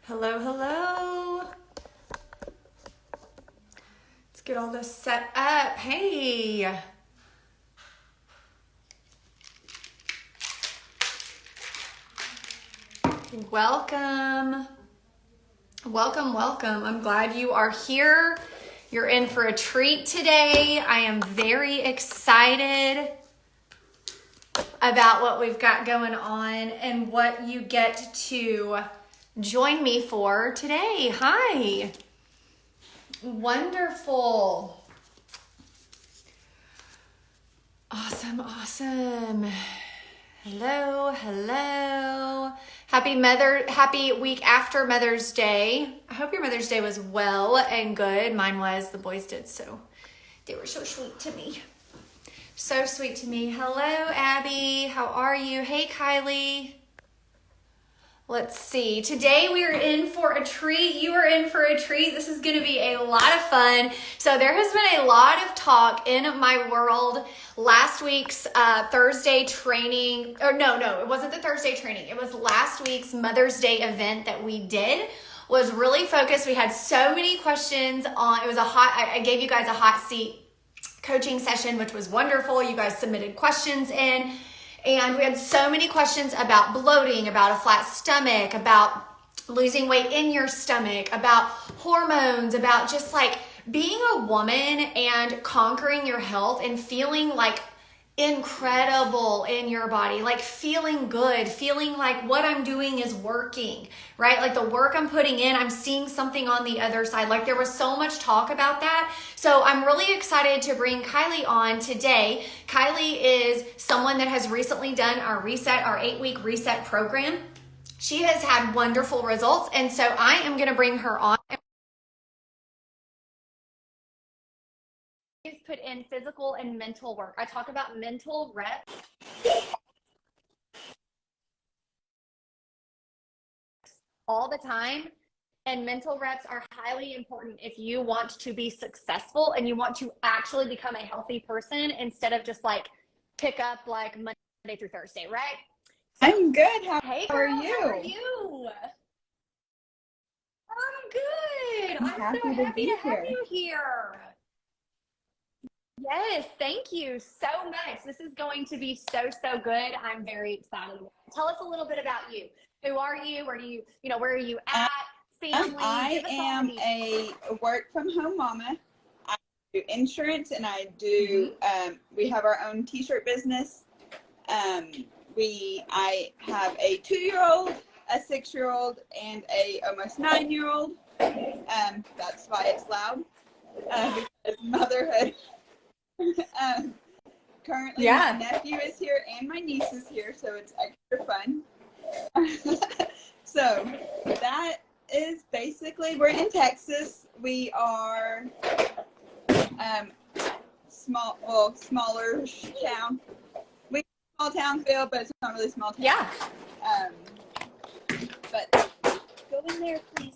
Hello, hello. Let's get all this set up. Hey. Welcome. Welcome. I'm glad you are here. You're in for a treat today. I am very excited about what we've got going on and what you get to join me for today. Hi. Wonderful. Awesome. Hello. Happy week after Mother's Day. I hope your Mother's Day was well and good. Mine was. The boys did so. They were so sweet to me. So sweet to me. Hello, Abby. How are you? Hey, Kyleigh. Let's see. Today we are in for a treat. You are in for a treat. This is going to be a lot of fun. So there has been a lot of talk in my world. Last week's Thursday training, or no, it wasn't the Thursday training. It was last week's Mother's Day event that we did. Was really focused. We had so many questions on. It was I gave you guys a hot seat coaching session, which was wonderful. You guys submitted questions in. And we had so many questions about bloating, about a flat stomach, about losing weight in your stomach, about hormones, about just like being a woman and conquering your health and feeling like incredible in your body, like feeling good, feeling like what I'm doing is working, right? Like the work I'm putting in, I'm seeing something on the other side. Like there was so much talk about that. So I'm really excited to bring Kyleigh on today. Kyleigh is someone that has recently done our 8-week reset program. She has had wonderful results. And so I am going to bring her on. Put in physical and mental work. I talk about mental reps all the time, and mental reps are highly important if you want to be successful and you want to actually become a healthy person instead of just like pick up like Monday through Thursday, right? So, I'm good. How are you? How are you? I'm good. I'm happy so happy to have here. you here. Yes, thank you so much. This is going to be so good. I'm very excited. Tell us a little bit about you. Who are you? Where are you at? Family? I am a work from home mama. I do insurance and I do, we have our own t-shirt business. I have a 2-year-old, a 6-year-old, and a almost 9-year-old. That's why it's loud, because motherhood. Currently my nephew is here and my niece is here, so it's extra fun. So that is basically, we're in Texas. We are smaller town. We small town feel, but it's not really small town. Yeah. But go in there, please.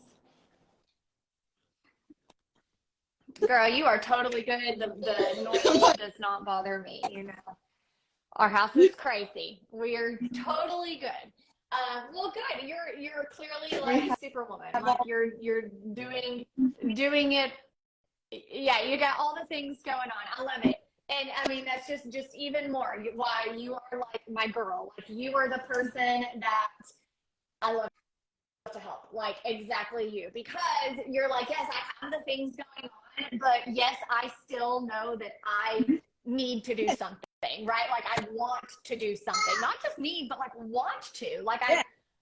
Girl, you are totally good. The noise does not bother me, you know. Our house is crazy. We are totally good. Well, good. You're clearly like a superwoman. Like you're doing it. Yeah, you got all the things going on. I love it. And I mean, that's just even more why you are like my girl. Like you are the person that I love to help. Like exactly you, because you're like, yes, I have the things going on, but yes, I still know that I need to do something, right? Like I want to do something, not just need, but like want to, like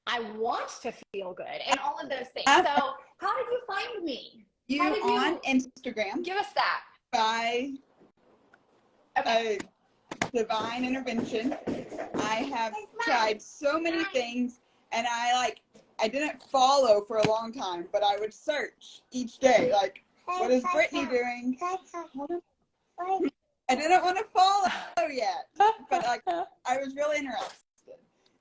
I want to feel good and all of those things. So how did you find me? On Instagram. Give us that. By divine intervention. I have tried so many things, and I didn't follow for a long time, but I would search each day, like, what is Brittany doing? I didn't want to follow yet, but like I was really interested.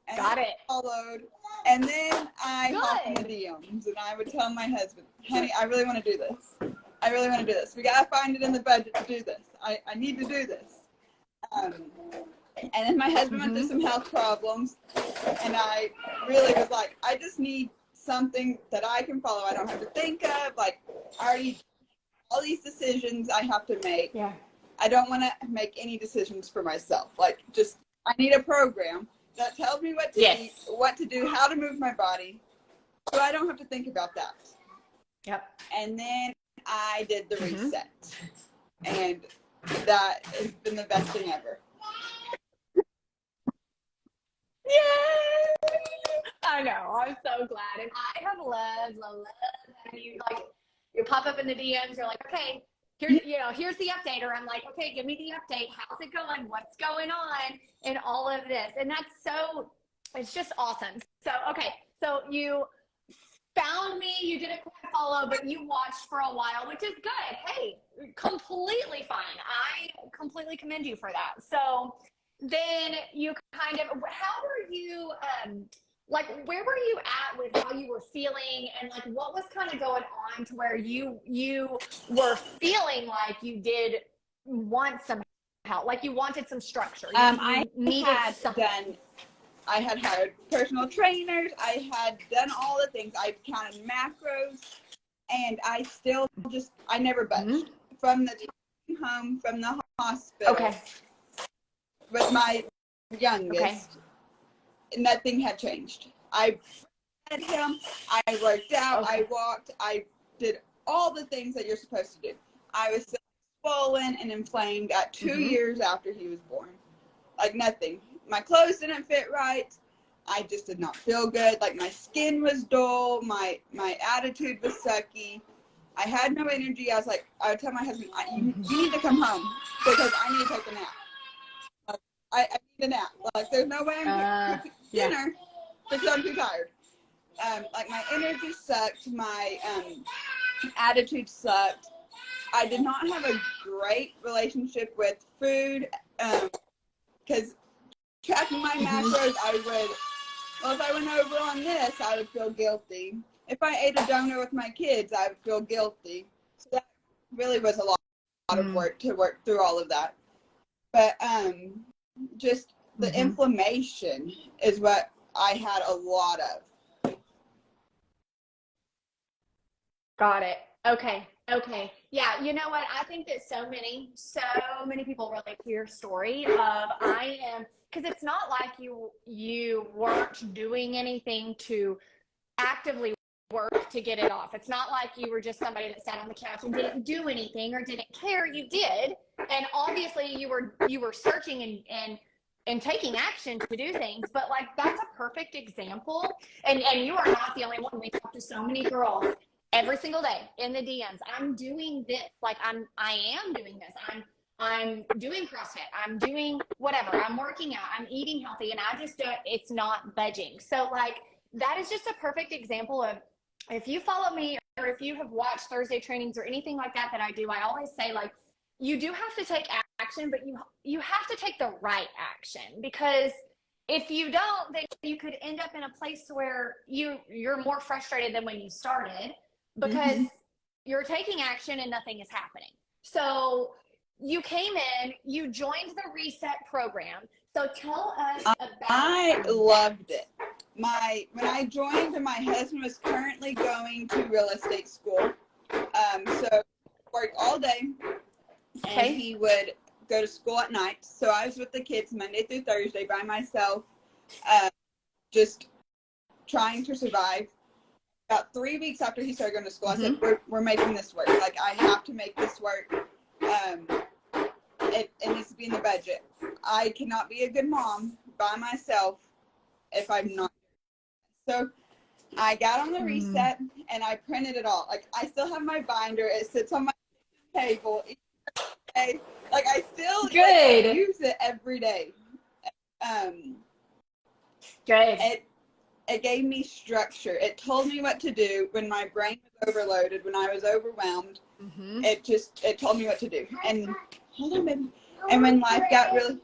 And Got it. Followed, and then I hopped in the DMs, and I would tell my husband, "Honey, I really want to do this. I really want to do this. We gotta find it in the budget to do this. I need to do this." And then my husband went through some health problems, and I really was like, I just need something that I can follow. I don't have to think of, like, I already, all these decisions I have to make. Yeah. I don't want to make any decisions for myself. Like, just, I need a program that tells me what to eat, what to do, how to move my body, so I don't have to think about that. Yep. And then I did the reset. And that has been the best thing ever. Yay! I know. I'm so glad. And I have loved having you, like, you pop up in the DMs, you're like, okay, here's the update. Or I'm like, okay, give me the update. How's it going? What's going on? And all of this. And it's just awesome. So, okay. So you found me, you did a quick follow, but you watched for a while, which is good. Hey, completely fine. I completely commend you for that. So then you kind of, how were you, like, where were you at with how you were feeling, and like what was kind of going on to where you were feeling like you did want some help, like you wanted some structure? I had hired personal trainers. I had done all the things. I counted macros, and I still I never budged. From the time home from the hospital. Okay. With my youngest, nothing had changed. I fed him, I worked out, I walked, I did all the things that you're supposed to do. I was still swollen and inflamed at 2 years after he was born. Like, nothing. My clothes didn't fit right. I just did not feel good. Like, my skin was dull. My attitude was sucky. I had no energy. I would tell my husband, you need to come home because I need to take a nap. I need a nap. Like, there's no way I'm going to cook dinner because I'm too tired. Like, my energy sucked. My attitude sucked. I did not have a great relationship with food because tracking my macros, if I went over on this, I would feel guilty. If I ate a donut with my kids, I would feel guilty. So that really was a lot of work to work through all of that. But just the inflammation is what I had a lot of. Got it. Okay. Yeah, you know what? I think that so many people relate to your story of because it's not like you weren't doing anything to actively work to get it off. It's not like you were just somebody that sat on the couch and didn't do anything or didn't care. You did. And obviously you were searching and taking action to do things, but like, that's a perfect example. And you are not the only one. We talk to so many girls every single day in the DMs. I'm doing this. Like, I am doing this. I'm doing CrossFit. I'm doing whatever. I'm working out. I'm eating healthy, and I just don't. It's not budging. So like, that is just a perfect example of, if you follow me or if you have watched Thursday trainings or anything like that I do, I always say, like, you do have to take action, but you have to take the right action, because if you don't, then you could end up in a place where you're more frustrated than when you started, because you're taking action and nothing is happening. So you came in, you joined the Reset program. So tell us about I loved it. When I joined, my husband was currently going to real estate school. So worked all day, and he would go to school at night. So I was with the kids Monday through Thursday by myself, just trying to survive. About 3 weeks after he started going to school, I said, we're making this work. Like, I have to make this work. It needs to be in the budget. I cannot be a good mom by myself if I'm not. So I got on the Reset, and I printed it all. Like, I still have my binder. It sits on my table. Like, I still use it every day. Good. It gave me structure. It told me what to do when my brain was overloaded, when I was overwhelmed. It told me what to do. And hold on, baby. And when life got really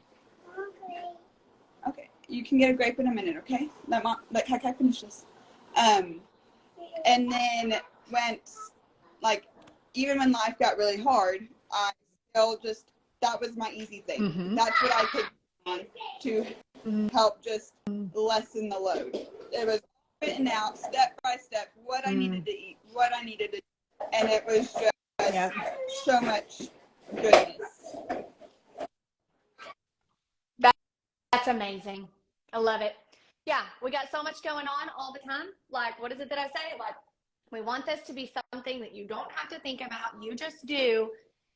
you can get a grape in a minute, okay? Let Kyleigh finish this. And then even when life got really hard, I still that was my easy thing. That's what I could do to help just lessen the load. It was written out step by step what I needed to eat, what I needed to do. And it was just so much goodness. That's amazing. I love it. Yeah, we got so much going on all the time. Like, what is it that I say? Like, we want this to be something that you don't have to think about. You just do,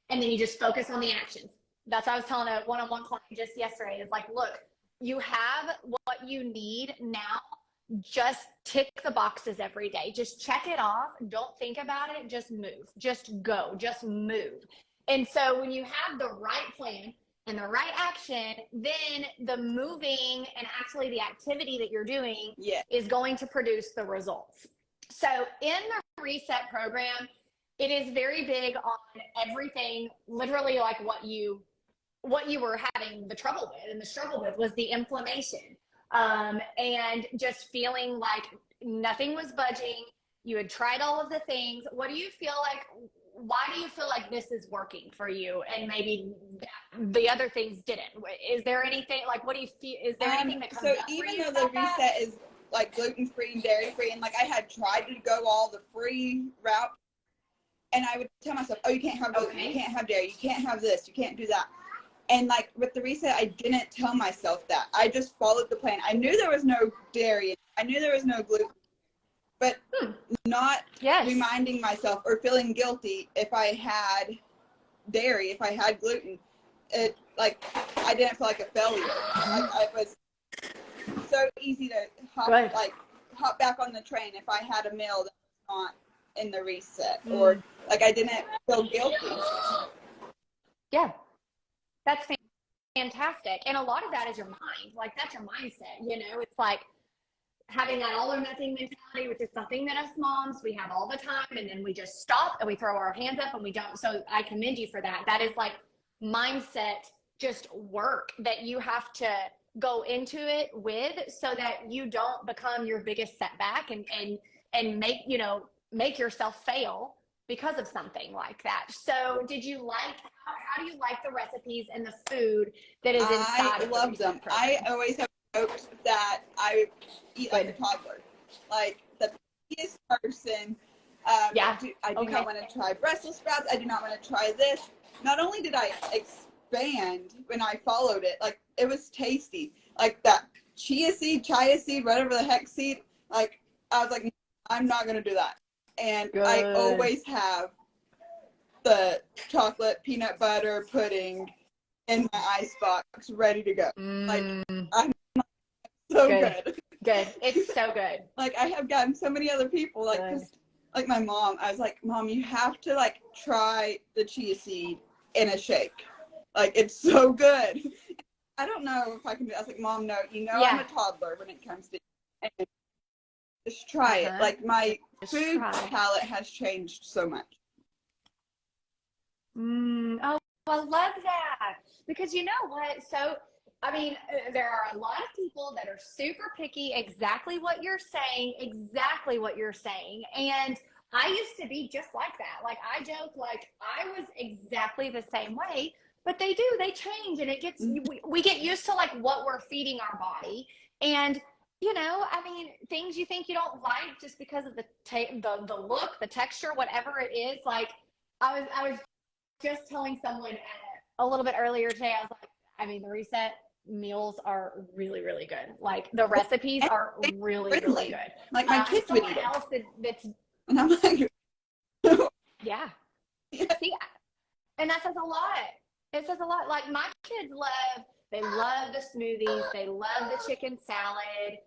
and then you just focus on the actions. That's what I was telling a one-on-one client just yesterday. Is like, look, you have what you need now. Just tick the boxes every day. Just check it off. Don't think about it. Just move. Just go. Just move. And so when you have the right plan and the right action, then the moving and actually the activity that you're doing is going to produce the results. So in the reset program, it is very big on everything, literally like what you were having the trouble with, and the struggle with was the inflammation. And just feeling like nothing was budging. You had tried all of the things. What do you feel like? Why do you feel like this is working for you, and maybe the other things didn't? Is there anything like, what do you feel? Is there anything that comes up for you? So even though the reset is like gluten-free and dairy-free, and like I had tried to go all the free route, and I would tell myself, oh, you can't have gluten, you can't have dairy, you can't have this, you can't do that. And like with the reset, I didn't tell myself that. I just followed the plan. I knew there was no dairy. I knew there was no gluten, but not reminding myself or feeling guilty if I had dairy, if I had gluten. It like I didn't feel like a failure. It was so easy to hop back on the train if I had a meal that was not in the reset, or like I didn't feel guilty. Yeah. That's fantastic. And a lot of that is your mind. Like, that's your mindset. You know, it's like having that all or nothing mentality, which is something that us moms, we have all the time. And then we just stop and we throw our hands up and we don't. So I commend you for that. That is like mindset, just work that you have to go into it with, so that you don't become your biggest setback and make yourself fail because of something like that. So did you how do you like the recipes and the food that is inside? I love them. I always have joked that I eat like a toddler. Like the biggest person. I do not want to try Brussels sprouts. I do not want to try this. Not only did I expand when I followed it, like it was tasty. Like that chia seed, whatever the heck seed. Like I was like, I'm not going to do that. And I always have the chocolate peanut butter pudding in my icebox ready to go. Like I'm so good. Good. It's so good. Like I have gotten so many other people like my mom. I was like, Mom, you have to like try the chia seed in a shake. Like it's so good. I don't know if I can do it. I was like, Mom, no, I'm a toddler when it comes to it. Just try it. Like my food palette has changed so much. Oh, I love that. Because you know what? So, I mean, there are a lot of people that are super picky, exactly what you're saying. And I used to be just like that. Like I joke, like I was exactly the same way, but they change, and it gets, we get used to like what we're feeding our body. And you know, I mean, things you think you don't like just because of the look, the texture, whatever it is. Like I was just telling someone a little bit earlier today, I was like, I mean, the reset meals are really, really good. Like the recipes are really, really good. Like my kids would eat else that's and I'm like, yeah. See, and that says a lot. It says a lot. Like my kids they love the smoothies. They love the chicken salad.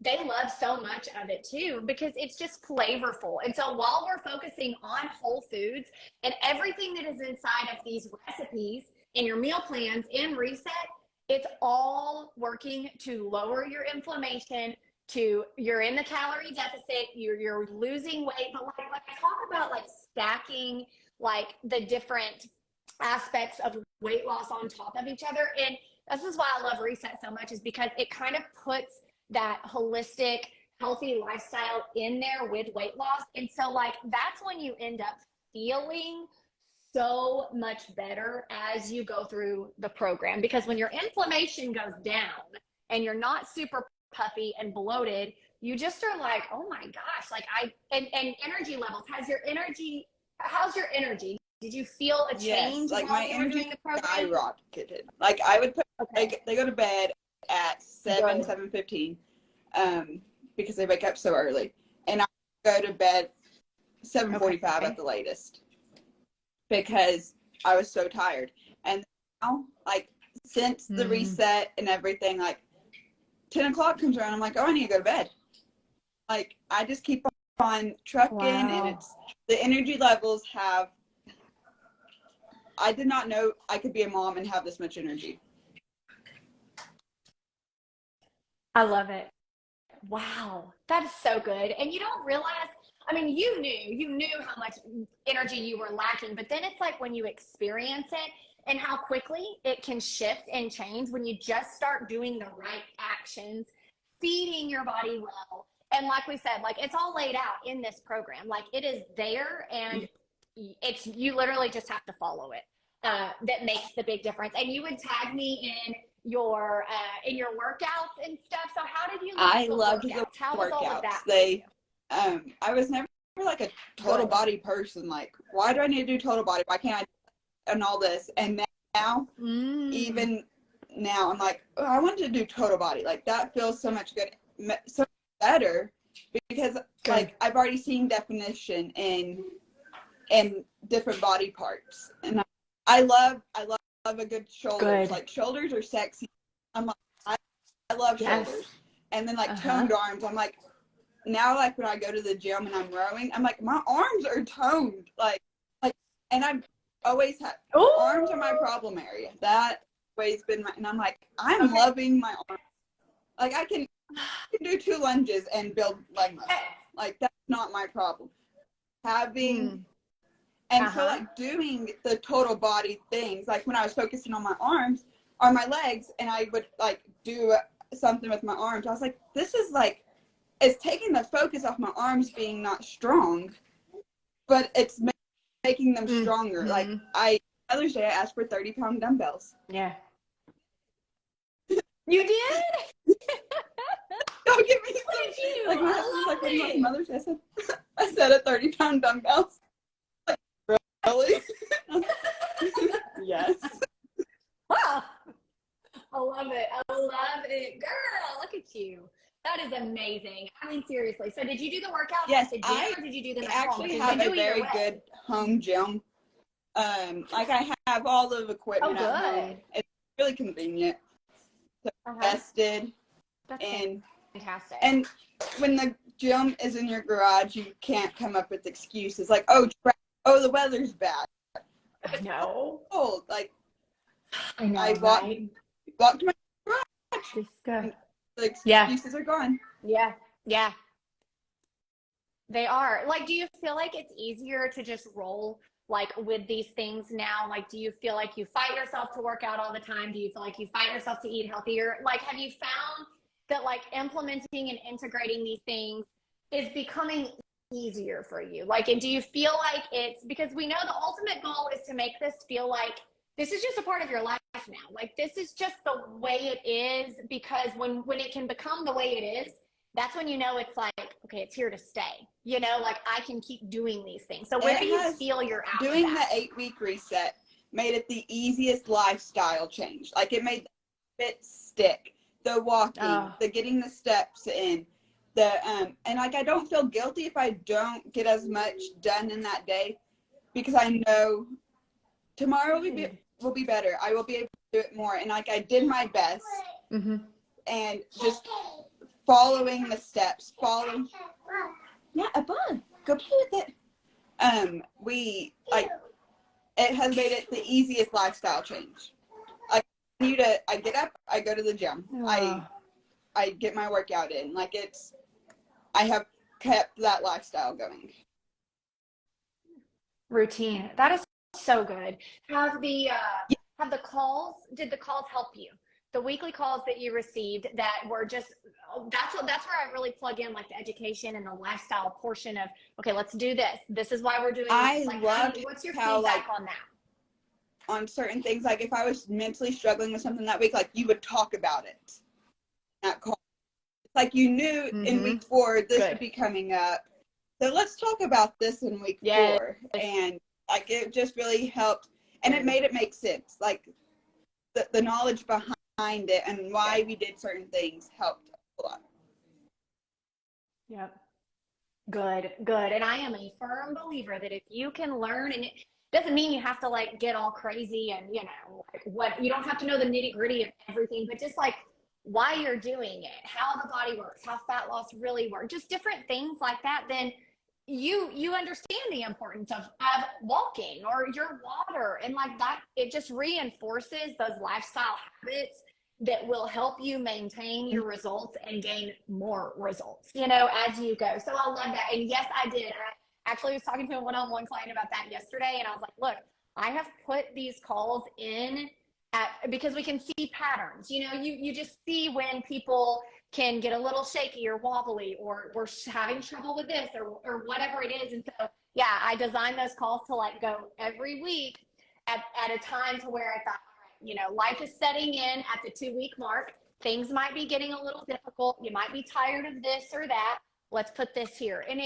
They love so much of it too, because it's just flavorful. And so while we're focusing on whole foods and everything that is inside of these recipes in your meal plans in reset, it's all working to lower your inflammation, you're in the calorie deficit, you're losing weight. But like I talk about like stacking like the different aspects of weight loss on top of each other. And this is why I love reset so much, is because it kind of puts that holistic, healthy lifestyle in there with weight loss. And so like, that's when you end up feeling so much better as you go through the program, because when your inflammation goes down and you're not super puffy and bloated. You just are like, oh my gosh, like and energy levels. How's your energy? Did you feel a change? Yes, like while my you were energy doing the program? skyrocketed. Like I would put, Okay. they go to bed at 7:15, because they wake up so early, and I go to bed 7:45 at the latest because I was so tired. And now, like since the reset and everything, like 10 o'clock comes around, I'm like, oh, I need to go to bed. Like I just keep on trucking, and it's the energy levels have. I did not know I could be a mom and have this much energy. I love it. Wow, that is so good. And you don't realize, I mean, you knew how much energy you were lacking, but then it's like when you experience it and how quickly it can shift and change when you just start doing the right actions, feeding your body well. And like we said, like it's all laid out in this program. Like it is there, and you literally just have to follow it. That makes the big difference. And you would tag me in your workouts and stuff. So how did you I the loved workouts? the How was all of that? I was never like a total body person. Like, why do I need to do total body? Why can't I, and all this? And now, even now, I'm like, oh, I wanted to do total body. Like that feels so much good, so much better, because like I've already seen definition in different body parts, and I love a good shoulders. Like shoulders are sexy. I'm like, I love shoulders. And then like toned arms. I'm like, now like when I go to the gym and I'm rowing, I'm like, my arms are toned. Like, and I've always had arms are my problem area. That always been my, and I'm like, I'm loving my arms. Like I can do 2 lunges and build leg muscle. Like that's not my problem. Having and so like doing the total body things, like when I was focusing on my arms or my legs, and I would like do something with my arms, I was like, this is like, it's taking the focus off my arms being not strong, but it's making them stronger. Like Mother's Day, I asked for 30-pound dumbbells. Yeah. You did? Don't get me started. Like my husband's like, what do you want for Mother's Day? I said a 30-pound dumbbells. Like, really? Yes. Wow. I love it. I love it. Girl, look at you. That is amazing. I mean, seriously. So did you do the workout at the gym, or did you do them at home? Actually have a very good home gym. Like I have all the equipment at home. It's really convenient. So invested. That's fantastic. And when the gym is in your garage, you can't come up with excuses like, oh, the weather's bad. No. Cold. Like I know. I walked to my garage. Good. The excuses are gone. Yeah. Yeah. They are. Like, do you feel like it's easier to just roll like with these things now? Like, do you feel like you fight yourself to work out all the time? Do you feel like you fight yourself to eat healthier? Like, have you found that like implementing and integrating these things is becoming easier for you? Like, and do you feel like it's, because we know the ultimate goal is to make this feel like this is just a part of your life now. Like, this is just the way it is, because when it can become the way it is, that's when you know it's like, okay, it's here to stay. You know, like I can keep doing these things. So where do you feel you're at? Doing the 8-week reset made it the easiest lifestyle change. Like it made the fit stick, the walking, the getting the steps in, the and like I don't feel guilty if I don't get as much done in that day, because I know tomorrow will be better. I will be able to do it more. And like I did my best, and just following the steps, a bug. Go play with it. It has made it the easiest lifestyle change. I get up, I go to the gym. I get my workout in. Like I have kept that lifestyle going. Routine. That is so good. Did the calls help you? The weekly calls that you received that were just, that's where I really plug in like the education and the lifestyle portion of, okay, let's do this. This is why we're doing this. Like, what's your feedback on that? On certain things, like if I was mentally struggling with something that week, like you would talk about it. That call. It's like you knew in week 4 this would be coming up. So let's talk about this in week 4. And like it just really helped, and it made it make sense. Like the knowledge behind it and why we did certain things helped a lot. Yep. Good. And I am a firm believer that if you can learn, and it doesn't mean you have to like get all crazy and, you know, like what, you don't have to know the nitty gritty of everything, but just like why you're doing it, how the body works, how fat loss really works, just different things like that, then you understand the importance of walking or your water, and like that, it just reinforces those lifestyle habits that will help you maintain your results and gain more results, you know, as you go. So I love that. And yes, I did. I actually was talking to a one-on-one client about that yesterday, and I was like, look, I have put these calls in because we can see patterns. You know, you just see when people can get a little shaky or wobbly, or we're having trouble with this or whatever it is. And so, yeah, I designed those calls to like go every week at a time to where I thought, you know, life is setting in at the 2-week mark. Things might be getting a little difficult. You might be tired of this or that. Let's put this here. And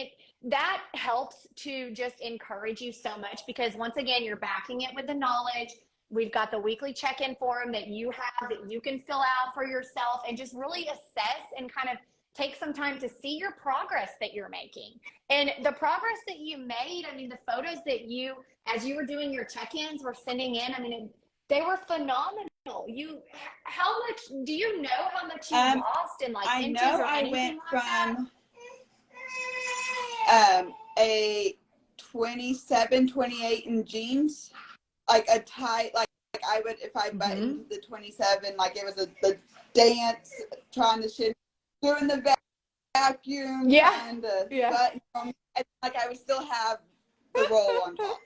that helps to just encourage you so much, because once again, you're backing it with the knowledge. We've got the weekly check-in form that you have that you can fill out for yourself and just really assess and kind of take some time to see your progress that you're making. And the progress that you made, I mean, the photos that you, as you were doing your check-ins, were sending in, I mean, they were phenomenal. How much, do you know how much you lost in like inches or anything? I went like from a 27, 28 in jeans, like a tight, like I would, if I buttoned the 27, like it was the dance, trying to shit, doing the vacuum, trying to button them, and like I would still have the roll on top.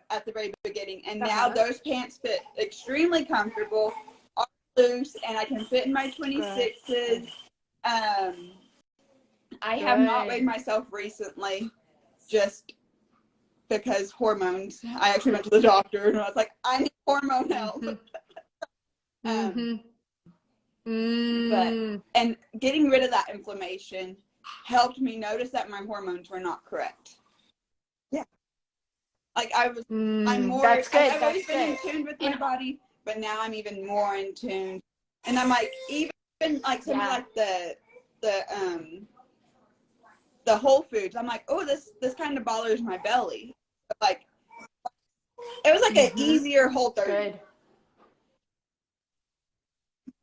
At the very beginning, and now those pants fit extremely comfortable, are loose, and I can fit in my 26s. I have not weighed myself recently, just because hormones. I actually went to the doctor and I was like, I need hormone help. But and getting rid of that inflammation helped me notice that my hormones were not correct. Like I'm more, that's good. I've always been in tune with my body, but now I'm even more in tune. And I'm like, even like something like the Whole Foods, I'm like, oh, this kind of bothers my belly. But like, it was like an easier Whole30. Good.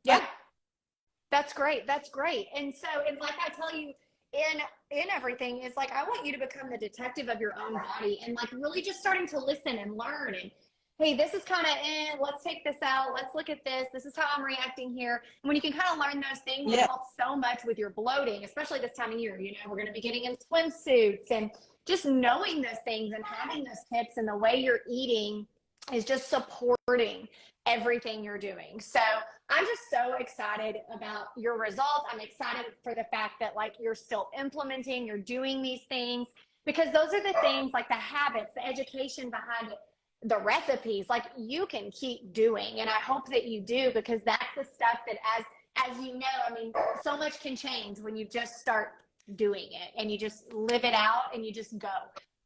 Yeah, that's great. And so, and like I tell you, in everything, is like I want you to become the detective of your own body, and like really just starting to listen and learn, and hey, this is kind of let's take this out, let's look at this is how I'm reacting here. And when you can kind of learn those things, it helps so much with your bloating, especially this time of year. You know, we're going to be getting in swimsuits, and just knowing those things and having those tips, and the way you're eating is just supporting everything you're doing. So I'm just so excited about your results. I'm excited for the fact that like you're still implementing, you're doing these things, because those are the things, like the habits, the education behind it, the recipes, like you can keep doing. And I hope that you do, because that's the stuff that as you know, I mean, so much can change when you just start doing it and you just live it out and you just go.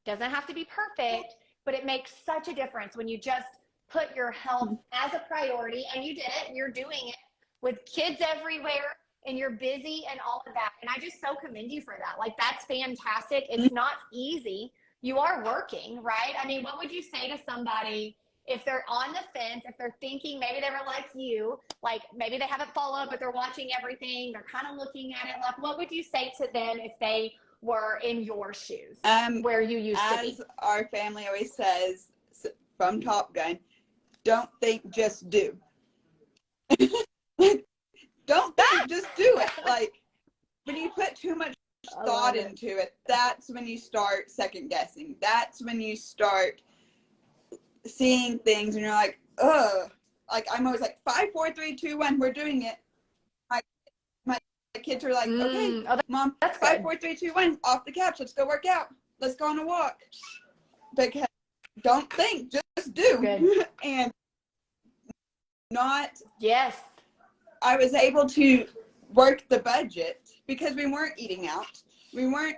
Doesn't have to be perfect, but it makes such a difference when you just put your health as a priority, and you did it, and you're doing it with kids everywhere, and you're busy and all of that. And I just so commend you for that. Like, that's fantastic. It's not easy. You are working, right? I mean, what would you say to somebody if they're on the fence, if they're thinking maybe they were like you, like maybe they haven't followed, but they're watching everything, they're kind of looking at it, like what would you say to them if they were in your shoes, where you used to be? As our family always says from Top Gun, don't think, just do. Don't think, just do it. Like, when you put too much thought into it, that's when you start second guessing. That's when you start seeing things and you're like, ugh. Like, I'm always like, 5, 4, 3, 2, 1, we're doing it. My kids are like, okay, Mom, that's 5, 4, 3, 2, 1, off the couch, let's go work out. Let's go on a walk. Because don't think, just do. Good. And not. Yes. I was able to work the budget because we weren't eating out. We weren't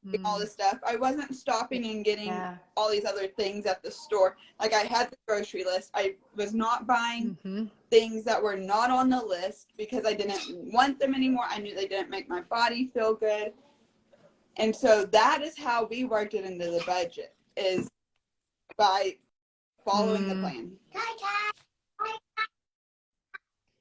doing all this stuff. I wasn't stopping and getting all these other things at the store. Like I had the grocery list. I was not buying things that were not on the list because I didn't want them anymore. I knew they didn't make my body feel good. And so that is how we worked it into the budget, is by following the plan.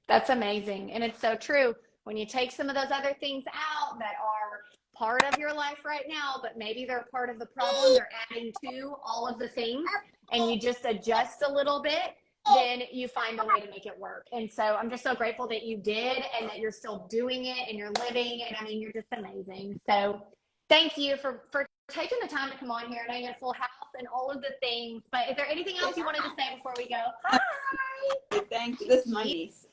That's amazing. And it's so true. When you take some of those other things out that are part of your life right now, but maybe they're part of the problem, they're adding to all of the things, and you just adjust a little bit, then you find a way to make it work. And so I'm just so grateful that you did and that you're still doing it and you're living. And I mean, you're just amazing. So thank you for taking the time to come on here. I know you had a full house and all of the things, but is there anything else you wanted to say before we go? Hi. Thank you. This is my niece.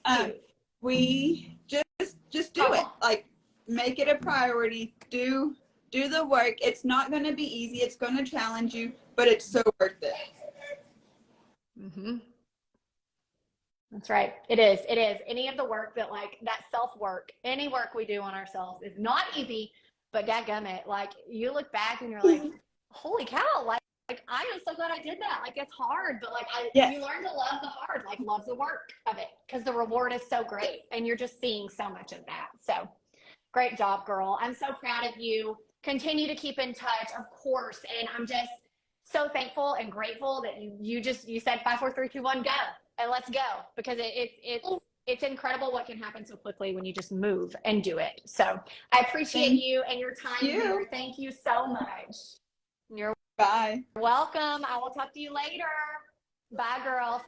We just do it. Like, make it a priority. Do the work. It's not going to be easy. It's going to challenge you, but it's so worth it. That's right. It is. It is. Any of the work that, like, that self-work, any work we do on ourselves is not easy, but dadgummit, like, you look back and you're like, holy cow, like I am so glad I did that. Like, it's hard, but like you learn to love the hard, like love the work of it, because the reward is so great and you're just seeing so much of that. So great job, girl. I'm so proud of you. Continue to keep in touch, of course. And I'm just so thankful and grateful that you said 5, 4, 3, 2, 1, go, and let's go, because it's incredible what can happen so quickly when you just move and do it. So I appreciate you and your time here. Thank you so much. You're Bye. welcome. I will talk to you later. Bye, girls.